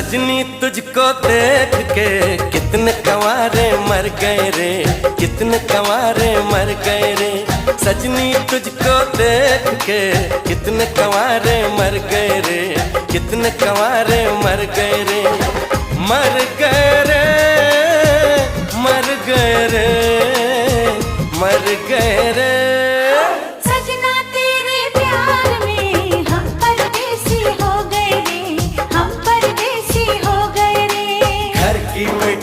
सजनी तुझको देख के कितने कंवारे मर गए रे, कितने कंवारे मर गए रे। सजनी तुझको देख के कितने कंवारे मर गए रे, कितने कंवारे मर गए रे, मर गए रे।